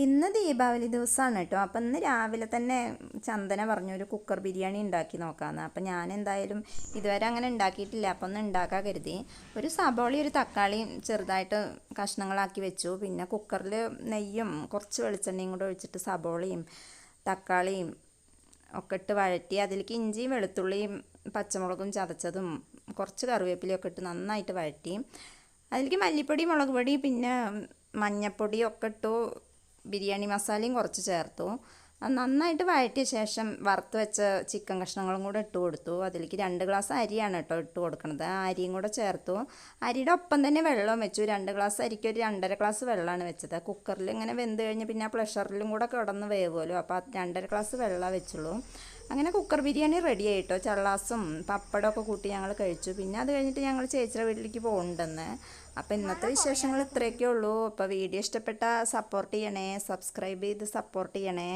ഇന്ന് ദീപാവലി ദിവസമാണ് കേട്ടോ. അപ്പം ഇന്ന് രാവിലെ തന്നെ ചന്ദന പറഞ്ഞു ഒരു കുക്കർ ബിരിയാണി ഉണ്ടാക്കി നോക്കാമെന്ന്. അപ്പം ഞാൻ എന്തായാലും ഇതുവരെ അങ്ങനെ ഉണ്ടാക്കിയിട്ടില്ല. അപ്പം ഒന്ന് ഉണ്ടാക്കാൻ കരുതി. ഒരു സബോളയും ഒരു തക്കാളിയും ചെറുതായിട്ട് കഷ്ണങ്ങളാക്കി വെച്ചു. പിന്നെ കുക്കറിൽ നെയ്യും കുറച്ച് വെളിച്ചെണ്ണയും കൂടെ ഒഴിച്ചിട്ട് സബോളയും തക്കാളിയും ഒക്കെ ഇട്ട് വഴറ്റി അതിലേക്ക് ഇഞ്ചിയും വെളുത്തുള്ളിയും പച്ചമുളകും ചതച്ചതും കുറച്ച് കറിവേപ്പിലയൊക്കെ ഇട്ട് നന്നായിട്ട് വഴറ്റി അതിലേക്ക് മല്ലിപ്പൊടി മുളക് പൊടി പിന്നെ മഞ്ഞൾപ്പൊടിയും ഒക്കെ ഇട്ടു. ബിരിയാണി മസാലയും കുറച്ച് ചേർത്തു. അത് നന്നായിട്ട് വഴറ്റിയ ശേഷം വറുത്ത് വെച്ച ചിക്കൻ കഷ്ണങ്ങളും കൂടെ ഇട്ട് കൊടുത്തു. അതിലേക്ക് 2 ഗ്ലാസ് അരിയാണ് കേട്ടോ ഇട്ട് കൊടുക്കുന്നത്. ആ അരിയും കൂടെ ചേർത്തു. അരിയുടെ ഒപ്പം തന്നെ വെള്ളം വെച്ചു. 2 ഗ്ലാസ് അരിക്ക് ഒരു 2.5 ഗ്ലാസ് വെള്ളമാണ് വെച്ചത്. കുക്കറിൽ ഇങ്ങനെ വെന്ത് കഴിഞ്ഞ് പിന്നെ ആ പ്രഷറിലും കൂടെ കിടന്ന് വേവുമല്ലോ. അപ്പോൾ 2.5 ഗ്ലാസ് വെള്ളം വെച്ചുള്ളൂ. അങ്ങനെ കുക്കർ ബിരിയാണി റെഡി ആയിട്ടോ. ചള്ളാസും പപ്പടമൊക്കെ കൂട്ടി ഞങ്ങൾ കഴിച്ചു. പിന്നെ അത് കഴിഞ്ഞിട്ട് ഞങ്ങൾ ചേച്ചിയുടെ വീട്ടിലേക്ക് പോകുന്നുണ്ടെന്ന്. അപ്പോൾ ഇന്നത്തെ വിശേഷങ്ങൾ ഇത്രയൊക്കെ ഉള്ളൂ. അപ്പോൾ വീഡിയോ ഇഷ്ടപ്പെട്ടാൽ സപ്പോർട്ട് ചെയ്യണേ, സബ്സ്ക്രൈബ് ചെയ്ത് സപ്പോർട്ട് ചെയ്യണേ.